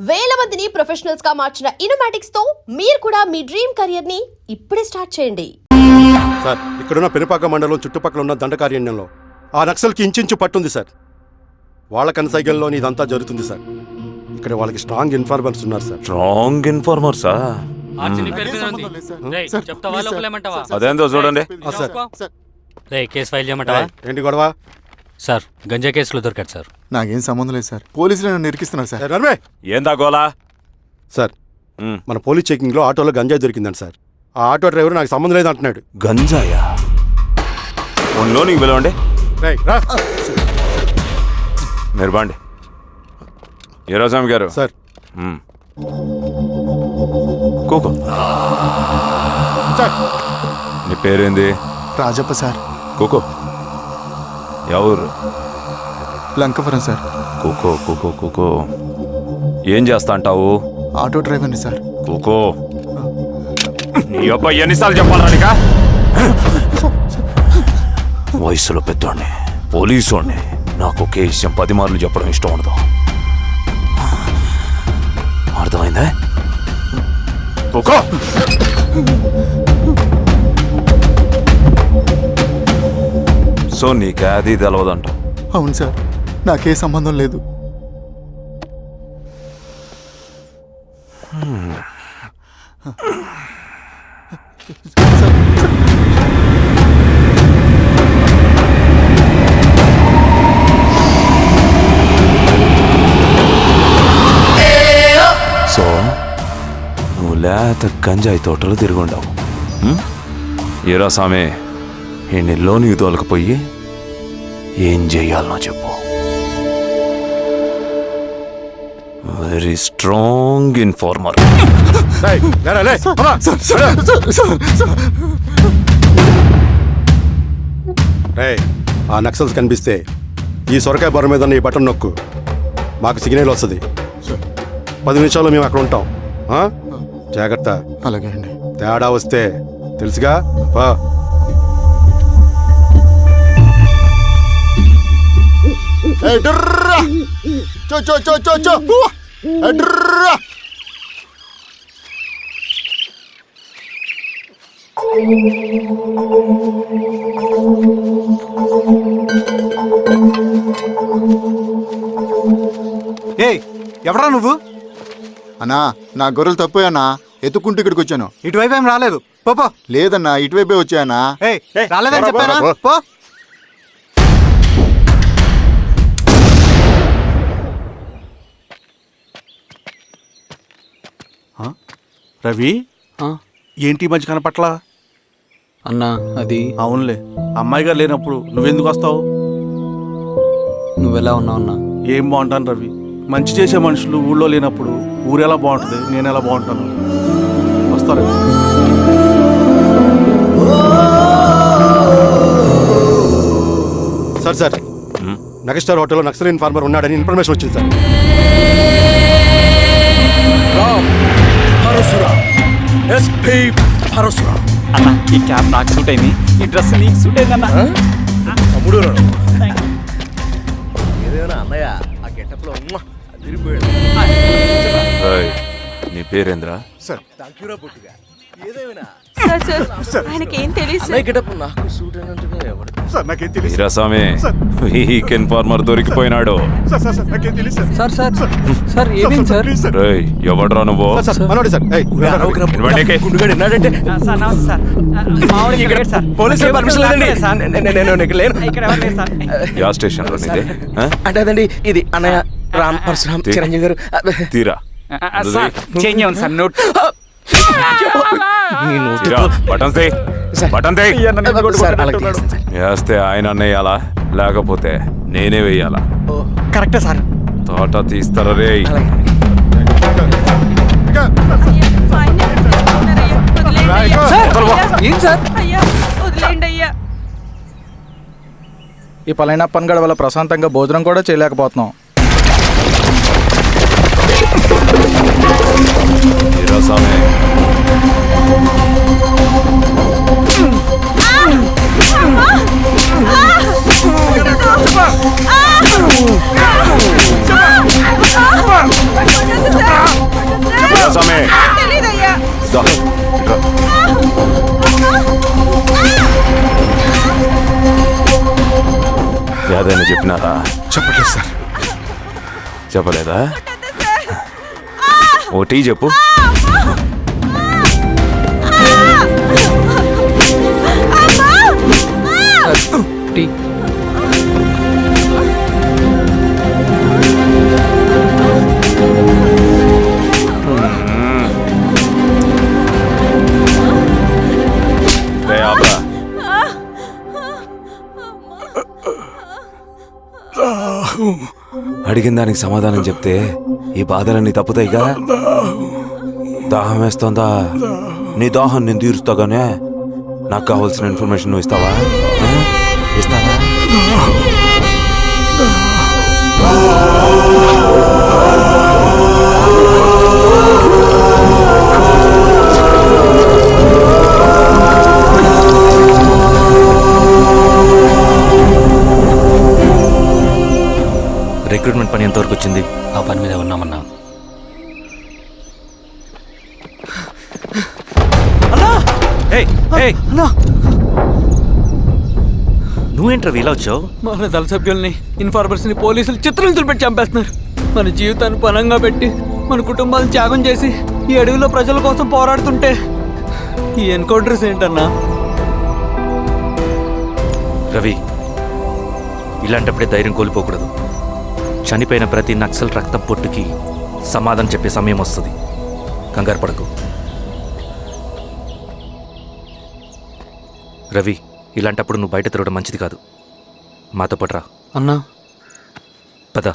వేల మందిని ప్రొఫెషనల్స్ గా మార్చిన ఇనోమాటిక్స్ తో మీరు కూడా మీ డ్రీమ్ కెరియర్ ని ఇప్పుడే స్టార్ట్ చేయండి. సార్, ఇక్కడున్న పెనుపాక మండలం చుట్టుపక్కల ఉన్న దండకారణ్యంలో ఆ నక్సల్కి ఇంచుంచు పట్టుంది సార్. వాళ్ళ కనసైగల్లో ఇదంతా జరుగుతుంది సార్. ఇక్కడ వాళ్ళకి స్ట్రాంగ్ ఇన్ఫార్మర్స్ ఉన్నారు సార్. స్ట్రాంగ్ ఇన్ఫార్మర్సా? అదేందో చూడండి. కేసు ఫైల్ చేయమంటావా? ఏంటి గొడవ సార్, గంజా కేసులో దొరికాడు సార్. నాకేం సంబంధం లేదు సార్. పోలీసులు నన్ను నిరికిస్తున్నారు సార్. రన్వే ఏందా గోలా? సార్, మన పోలీస్ చెకింగ్ లో ఆటోలో గంజాయి దొరికిందండి సార్. ఆ ఆటో డ్రైవర్ నాకు సంబంధం లేదు అంటున్నాడు. గంజాయా? లోనికి పిలవండి. మీరు బాండి. ఈరోజామి గారు సార్. కూకో. నీ పేరేంది? రాజప్ప సార్. కూకో. ఎవరు? లంకపురం సార్. కూకో కూకో కూకో. ఏం చేస్తా అంటావు? ఆటో డ్రైవర్ని సార్. కూకో. నీ అబ్బాయి ఎన్నిసార్లు చెప్పాలనికా? వయసులో పెద్దోడిని, పోలీసోడిని, నాకు ఒకే విషయం 10 మార్లు చెప్పడం ఇష్టం ఉండదు. అర్థమైందా? కూకో. సో నీకు అది తెలవదంట? అవును సార్, నాకే సంబంధం లేదు. సో నువ్వు లేత గంజాయి తోటలు తిరుగుండవు. ఏరా సామే, ఈ లోనికి తోలకపోయి ఏం చెయ్యాలనో చెప్పు. Very strong informer. ఆ నక్సల్స్ కనిపిస్తే ఈ సొరకాయ బొర మీద ఈ బటన్ నొక్కు, మాకు సిగ్నల్ వస్తుంది. 10 నిమిషాల్లో మేము అక్కడ ఉంటాం. జాగ్రత్త. అలాగే అండి. తేడా వస్తే తెలుసుగా. ఎవరా నువ్వు? అన్నా, నా గొర్రెలు తప్పోయన్నా, ఎత్తుకుంటూ ఇక్కడికి వచ్చాను. ఇటువైపు ఏం రాలేదు. పో. లేదన్నా, ఇటువైపే వచ్చాయన్నా. రాలేదని చెప్పానా? పో. రవి, ఏంటి ఈ మధ్య కనపట్ల? అన్నా అది అవునులే, అమ్మాయి గారు లేనప్పుడు నువ్వెందుకు వస్తావు? నువ్వెలా ఉన్నావు అన్నా? ఏం బాగుంటాను రవి, మంచి చేసే మనుషులు ఊళ్ళో లేనప్పుడు ఊరు ఎలా బాగుంటుంది, నేను ఎలా బాగుంటాను? వస్తారా? సార్ సార్, నగస్టార్ హోటల్లో నక్సల్ ఇన్ఫార్మర్ ఉన్నాడని ఇన్ఫర్మేషన్ వచ్చింది సార్. అన్న, ఈ క్యాప్ నాకు సూట్ అయింది, ఈ డ్రెస్ నీకు సూట్ అయింది అన్న. నీ పేరేంద్రా? Week informer దొరికిపోయినాడు. ఎవడ్రా నువ్వు? యా స్టేషన్ లో అంటే అదండి, ఇది అన్నయ్య రామ్ పరశురామ్ చిరంజీవి గారు. తీరా వేస్తే ఆయన అన్నయ్యాలా, లేకపోతే నేనే వెయ్యాలా? కరెక్టే సార్. తోట తీస్తారా రే? ఈ పళనియప్పన్ గడ వల్ల ప్రశాంతంగా భోజనం కూడా చేయలేకపోతున్నాం. Ah! దా, ఇట్రా. యాదైనా చెప్పినారా? చెప్పట్లేదు సార్. చెప్పలేదా? ఓ టీ చెప్పు. టీ. రే ఆపరా. అడిగిన దానికి సమాధానం చెప్తే ఈ బాధలన్నీ తప్పుతాయిగా. దాహం వేస్తోందా? నీ దాహం నేను తీరుస్తాగానే నాకు కావాల్సిన ఇన్ఫర్మేషన్ నువ్వు ఇస్తావా? ఇస్తావా? రిక్రూట్మెంట్ పని ఎంతవరకు వచ్చింది? ఆ పని మీద ఉన్నామన్నా. నువ్వేంట్రా ఇలా వచ్చావు? మన దళ సభ్యుల్ని ఇన్ఫార్మర్స్ని పోలీసులు చిత్రహింసలు పెట్టి చంపేస్తున్నారు. మన జీవితాన్ని పణంగా పెట్టి మన కుటుంబాలను త్యాగం చేసి ఈ అడవిలో ప్రజల కోసం పోరాడుతుంటే ఈ ఎన్కౌంటర్స్ ఏంటన్నా? రవి, ఇలాంటప్పుడే ధైర్యం కోల్పోకూడదు. చనిపోయిన ప్రతి నక్సల్ రక్తం పొట్టుకి సమాధానం చెప్పే సమయం వస్తుంది. కంగారు పడకు రవి. ఇలాంటప్పుడు నువ్వు బయట తిరగడం మంచిది కాదు. మాతో పట్రా. అన్నా పద.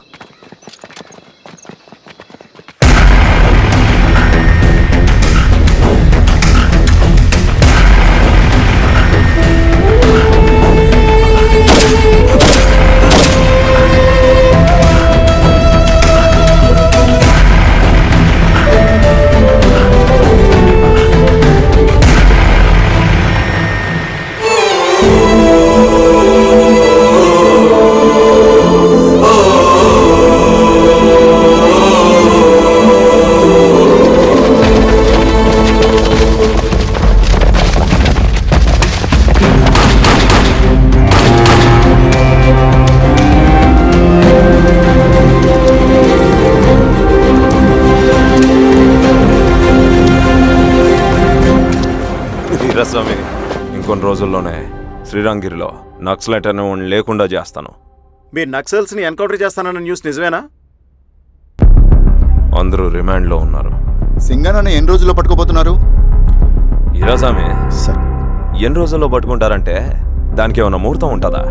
స్వామి, ఇంకొన్ని రోజుల్లోనే శ్రీరంగిరిలో నక్సలైట్ అనే వాడిని లేకుండా చేస్తాను. మీరు నక్సల్స్ని ఎన్కౌంటర్ చేస్తానన్న న్యూస్ నిజమేనా? అందరూ రిమాండ్లో ఉన్నారు. సింగనని ఎన్ని రోజుల్లో పట్టుకోబోతున్నారు? ఇరా స్వామి, ఎన్ని రోజుల్లో పట్టుకుంటారంటే దానికి ఏమన్నా ముహూర్తం ఉంటుందా?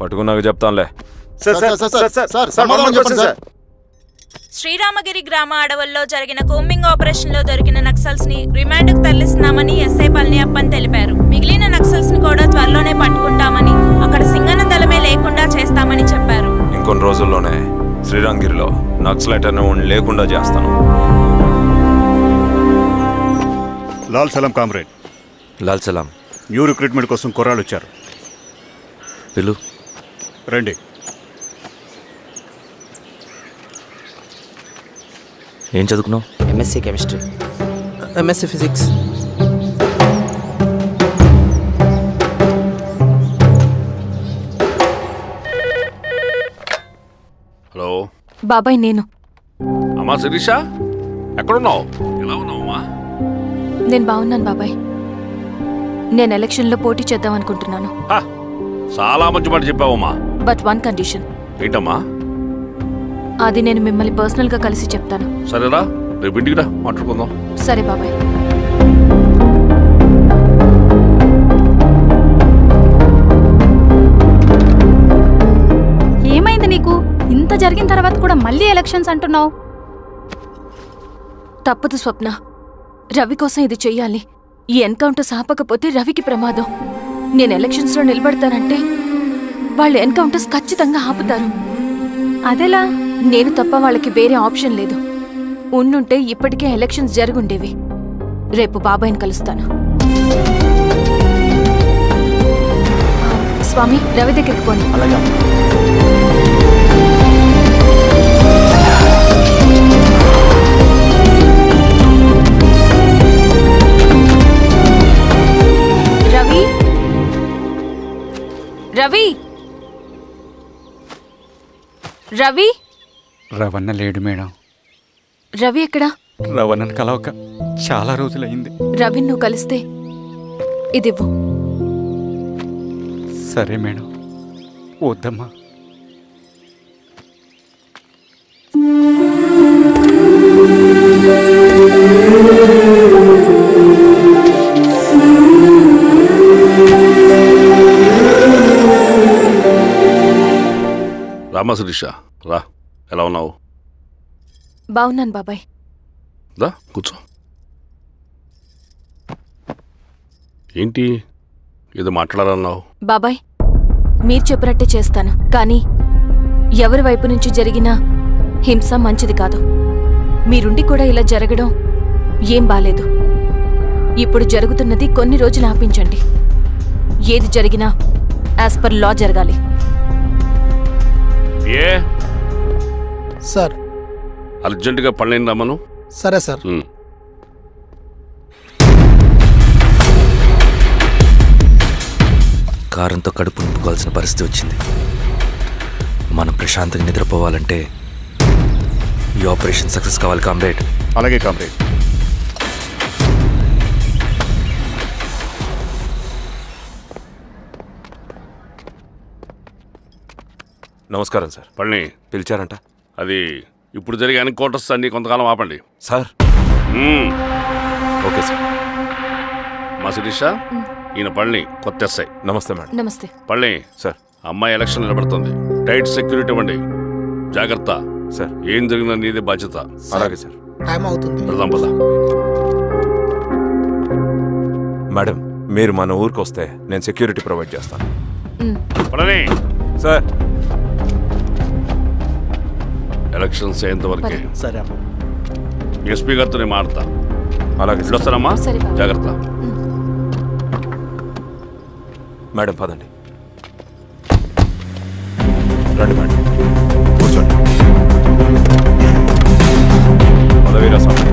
పట్టుకున్నాక చెప్తానులే. సమాధానం చెప్పండి సార్. శ్రీరామగిరి గ్రామ అడవుల్లో జరిగిన కూంబింగ్ ఆపరేషన్ లో దొరికిన నక్సల్స్ ని రిమాండ్ కు తరలిస్తున్నామని ఎస్ఐ పళనియప్పన్ తెలిపారు. మిగిలిన నక్సల్స్ ని కూడా త్వరలోనే పట్టుకుంటామని, అక్కడ సింగన దళమే లేకుండా చేస్తామని చెప్పారు. ఇంకొన్ని రోజుల్లోనే శ్రీరంగిరిలో నక్సలైట్ అనే వాడిని లేకుండా చేస్తాను. లాల్ సలాం కామ్రేడ్. లాల్ సలాం. న్యూ రిక్రూట్మెంట్ కోసం కుర్రాళ్ళు వచ్చారు. పిలు. రండి. ఏం చదువుకున్నావు? MSc chemistry. MSc physics. Hello బాబాయ్, నేను. అమ్మా శిరీష, ఎక్కడున్నావు? ఎలా ఉన్నావమ్మా? నేను బాగున్నాను బాబాయ్. నేను ఎలక్షన్లో పోటీ చేద్దాం అనుకుంటున్నాను. చాలా మంచి మాట చెప్పావమ్మా. But one condition. ఏంటమ్మా? అది నేను మిమ్మల్ని పర్సనల్గా కలిసి చెప్తాను. సరేరా, రేపు ఇంటికి రా, మాట్లాడుకుందాం. సరే బాబాయ్. ఏమైంది నీకు? ఇంత జరిగిన తర్వాత కూడా మళ్ళీ ఎలక్షన్స్ అంటున్నావు? తప్పదు స్వప్న, రవి కోసం ఇది చెయ్యాలి. ఈ ఎన్కౌంటర్స్ ఆపకపోతే రవికి ప్రమాదం. నేను ఎలక్షన్స్లో నిలబడతానంటే వాళ్ళు ఎన్కౌంటర్స్ ఖచ్చితంగా ఆపుతారు. అదెలా? నేను తప్ప వాళ్ళకి వేరే ఆప్షన్ లేదు. ఉండుంటే ఇప్పటికే ఎలక్షన్స్ జరుగుండేవి. రేపు బాబాయ్ని కలుస్తాను. స్వామి, రవి దగ్గరికి పోనీ. అలాగా. రవి రవణ లేడు మేడం. రవి ఎక్కడా? రవణను కలవక చాలా రోజులైంది. రవి నువ్వు కలిస్తే ఇదివ్వు. సరే మేడం. వద్దమ్మా. రామా శిరీష రా, ఎలా ఉన్నావు? బాగున్నాను బాబాయ్. దా కూర్చో. ఏంటి ఏదో మాట్లాడాలన్నావు? బాబాయ్ మీరు చెప్పినట్టే చేస్తాను, కానీ ఎవరి వైపు నుంచి జరిగిన హింస మంచిది కాదు. మీరుండి కూడా ఇలా జరగడం ఏం బాలేదు. ఇప్పుడు జరుగుతున్నది కొన్ని రోజులు ఆపించండి. ఏది జరిగినా యాజ్ పర్ లా జరగాలి. ఏ సార్. అర్జెంటుగా పళ్ళని రమ్మను. సరే సార్. కారంతో కడుపు నింపుకోవాల్సిన పరిస్థితి వచ్చింది. మనం ప్రశాంతంగా నిద్రపోవాలంటే ఈ ఆపరేషన్ సక్సెస్ కావాలి కామ్రేడ్. అలాగే కామ్రేడ్. నమస్కారం సార్. పళ్ళని పిలిచారంట? అది ఇప్పుడు జరిగే ఎన్కౌంటర్స్ అన్ని కొంతకాలం ఆపండి సార్. Okay sir. మా శిరీష, ఈయన పళ్ళని కొత్త ఎస్ఐ. నమస్తే మేడం. నమస్తే. పళ్ళని సార్. అమ్మాయి ఎలక్షన్ నిలబడుతుంది. టైట్ సెక్యూరిటీ ఇవ్వండి. జాగ్రత్త సార్. ఏం జరిగినా నీదే బాధ్యత. అలాగే సార్. టైం అవుతుంది. వెళ్దాం పద. మేడం మీరు మన ఊరికి వస్తే నేను సెక్యూరిటీ ప్రొవైడ్ చేస్తాను. పళ్ళని సార్. ఎలక్షన్స్ అయ్యేంత వరకే. సరే అమ్మ. ఎస్పీ గారితో నేను మాడతా. అలాగే సార్. వస్తానమ్మా. సరే బాబు. జాగ్రత్త. మేడం పదండి. రండి మేడం, కూర్చోండి. పదవీరా స్వామి.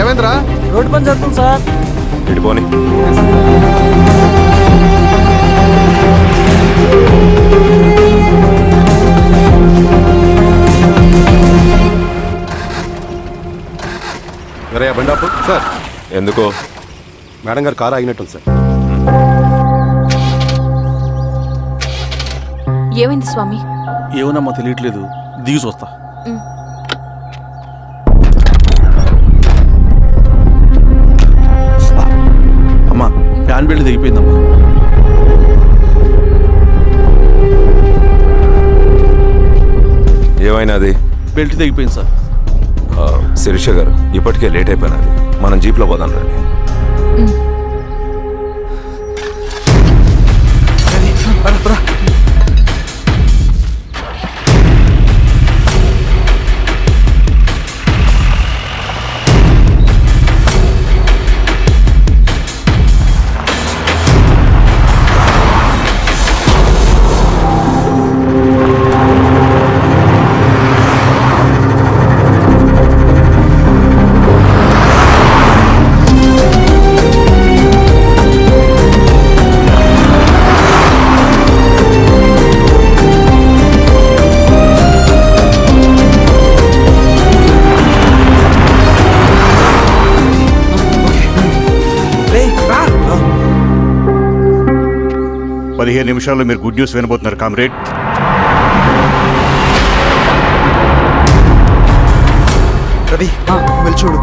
ఏమైందిరా? రోడ్డు పని జరుగుతుంది సార్. ఇటు పోనీ. వేరే బండాపు సార్. ఎందుకో? మేడం గారు కారు ఆగినట్టుంది సార్. ఏమైంది స్వామి? ఏమోనమ్మా తెలియట్లేదు, దిగి చూస్తా. అమ్మా ఫ్యాన్ బెల్ట్ దిగిపోయిందమ్మా. ఏమైనాది? బెల్ట్ దిగిపోయింది సార్. శిరీష గారు ఇప్పటికే లేట్ అయిపోయినది. మనం జీప్లో పోదాం రండి. నిమిషాల్లో మీరు గుడ్ న్యూస్ వినబోతున్నారు కామ్రేడ్. రవి వెళ్ళి చూడు.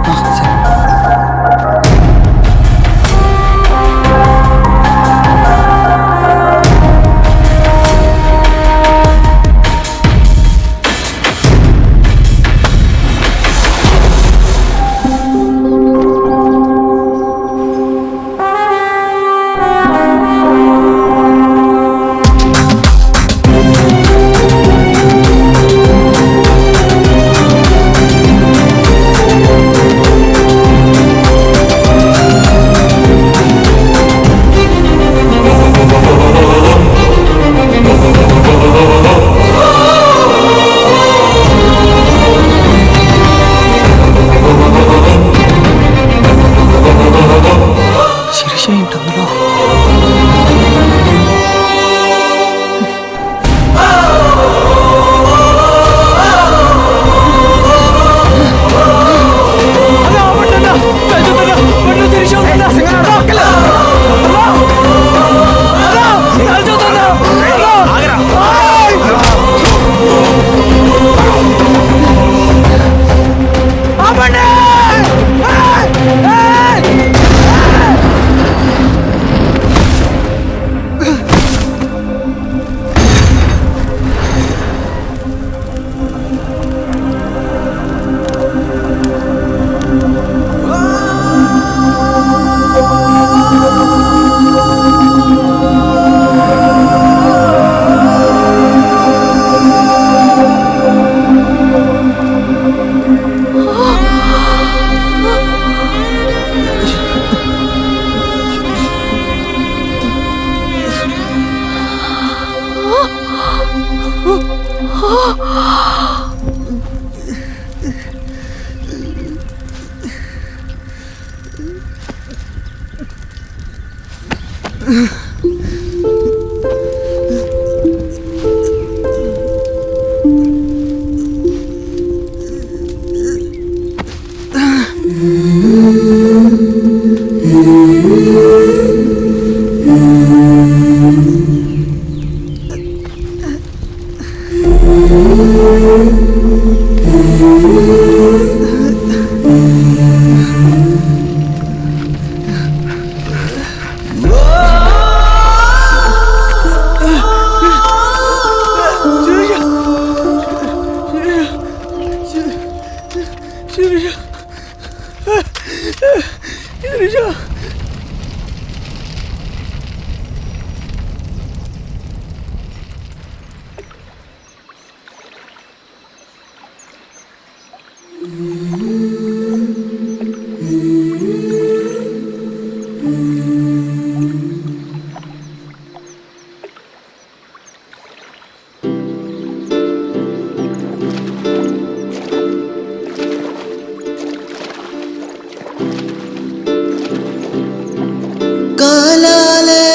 కాలాలే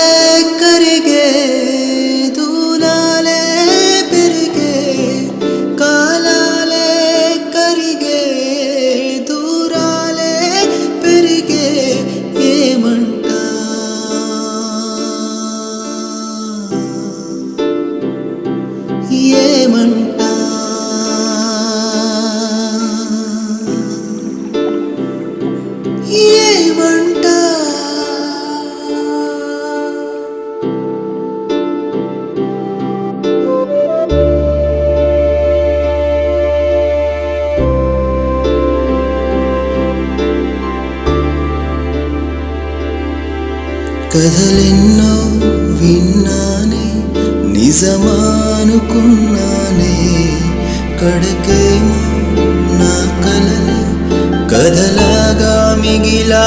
కరిగే దూలాలే పెరిగే కాలాలే కరిగే దూరాలే పెరిగే ఏమంట ఏమంట ఏమంట కథలెన్నో విన్నానే నిజమానుకున్నానే కడకేమో నా కలలు కథలాగా మిగిలా